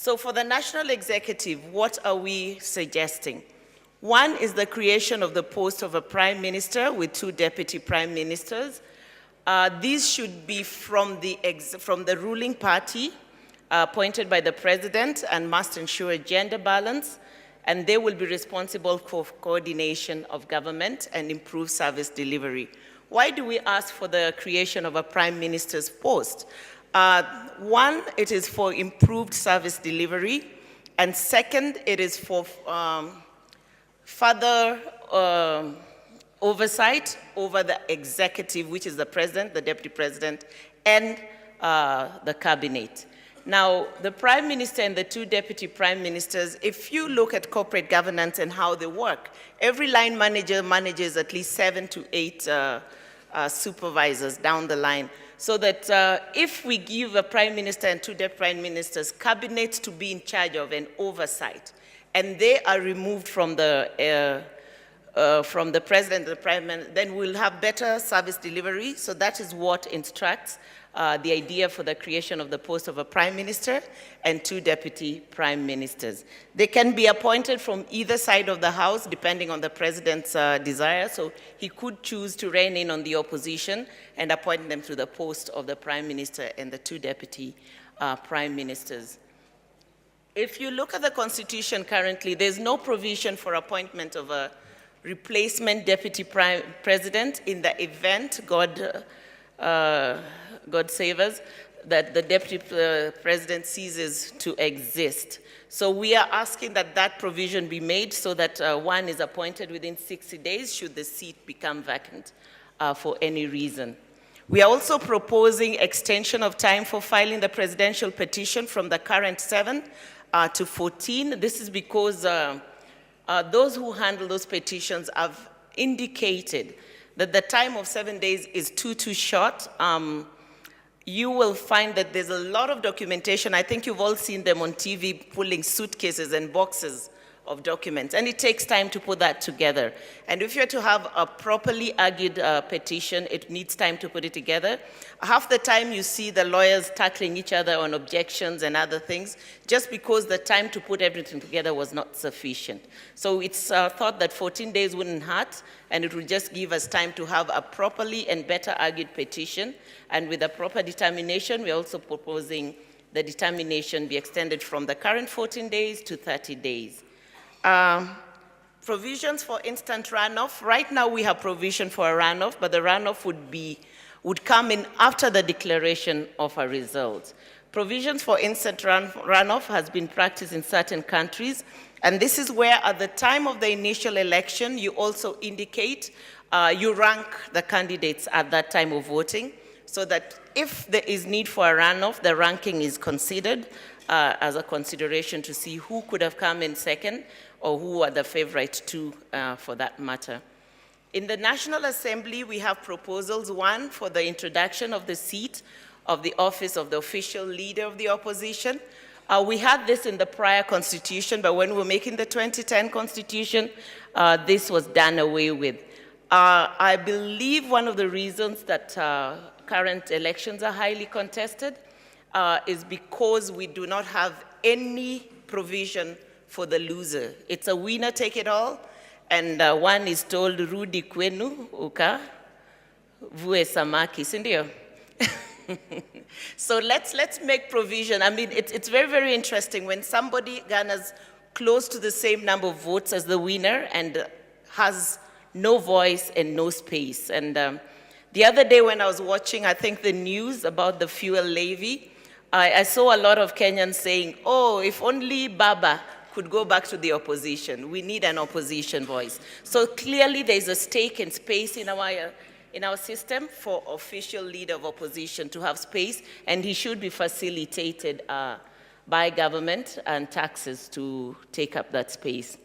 So for the national executive, what are we suggesting? One is the creation of the post of a prime minister with 2 deputy prime ministers. These should be from the ruling party, appointed by the president, and must ensure gender balance, and they will be responsible for coordination of government and improve service delivery. Why do we ask for the creation of a prime minister's post? One, it is for improved service delivery, and second, it is for further oversight over the executive, which is the president, the deputy president, and the cabinet. Now, the prime minister and the 2 deputy prime ministers, if you look at corporate governance and how they work, every line manager manages at least 7 to 8 supervisors down the line. So that if we give a prime minister and 2 deputy prime ministers cabinets to be in charge of an oversight, and they are removed from the president and the prime minister, then we'll have better service delivery. So that is what instructs the idea for the creation of the post of a prime minister and 2 deputy prime ministers. They can be appointed from either side of the house, depending on the president's desire. So he could choose to rein in on the opposition and appoint them to the post of the prime minister and the 2 deputy prime ministers. If you look at the Constitution currently, there's no provision for appointment of a replacement deputy president in the event, God save us, that the deputy president ceases to exist. So we are asking that that provision be made so that one is appointed within 60 days should the seat become vacant for any reason. We are also proposing extension of time for filing the presidential petition from the current 7 to 14. This is because those who handle those petitions have indicated that the time of 7 days is too short. You will find that there's a lot of documentation. I think you've all seen them on TV pulling suitcases and boxes of documents, and it takes time to put that together. And if you're to have a properly argued petition, it needs time to put it together. Half the time you see the lawyers tackling each other on objections and other things, just because the time to put everything together was not sufficient. So it's thought that 14 days wouldn't hurt, and it will just give us time to have a properly and better argued petition. And with a proper determination, we're also proposing the determination be extended from the current 14 days to 30 days. Provisions for instant runoff. Right now we have provision for a runoff, but the runoff would come in after the declaration of a result. Provisions for instant runoff has been practiced in certain countries, and this is where at the time of the initial election, you also indicate, you rank the candidates at that time of voting, so that if there is need for a runoff, the ranking is considered as a consideration to see who could have come in second or who are the favorite two for that matter. In the National Assembly, we have proposals, one for the introduction of the seat of the office of the official leader of the opposition. We had this in the prior constitution, but when we were making the 2010 constitution, this was done away with. I believe one of the reasons that current elections are highly contested is because we do not have any provision for the loser. It's a winner take it all, and one is told rudi kwenu uka vue samaki, sindio? So let's make provision. I mean, it's very, very interesting when somebody garners close to the same number of votes as the winner and has no voice and no space. And the other day when I was watching, I think the news about the fuel levy, I saw a lot of Kenyans saying, oh, if only Baba could go back to the opposition. We need an opposition voice. So clearly there's a stake and space in our system for official leader of opposition to have space, and he should be facilitated by government and taxes to take up that space.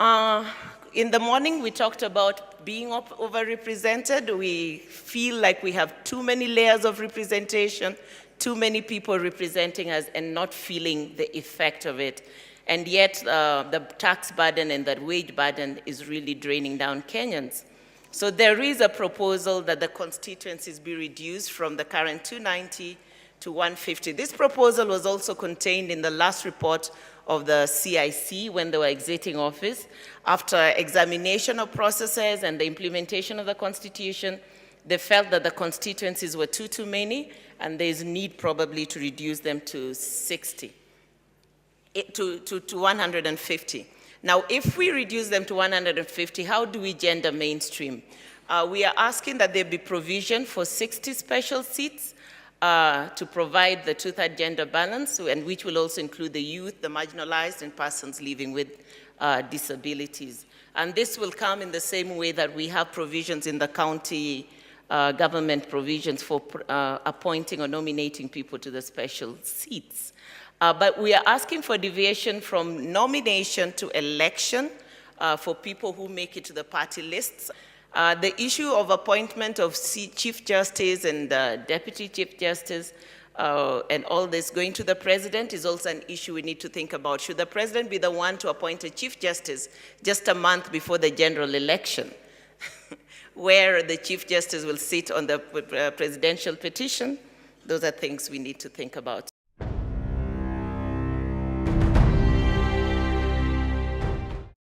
In the morning, we talked about being overrepresented. We feel like we have too many layers of representation, too many people representing us and not feeling the effect of it. And yet, the tax burden and that wage burden is really draining down Kenyans. So there is a proposal that the constituencies be reduced from the current 290 to 150. This proposal was also contained in the last report of the CIC when they were exiting office. After examination of processes and the implementation of the Constitution, they felt that the constituencies were too many, and there's need probably to reduce them to 60, to 150. Now, if we reduce them to 150, how do we gender mainstream? We are asking that there be provision for 60 special seats to provide the two-third gender balance, and which will also include the youth, the marginalized, and persons living with disabilities. And this will come in the same way that we have provisions in the county government provisions for appointing or nominating people to the special seats. But we are asking for deviation from nomination to election for people who make it to the party lists. The issue of appointment of Chief Justice and Deputy Chief Justice and all this going to the President is also an issue we need to think about. Should the President be the one to appoint a Chief Justice just a month before the general election, where the Chief Justice will sit on the presidential petition? Those are things we need to think about.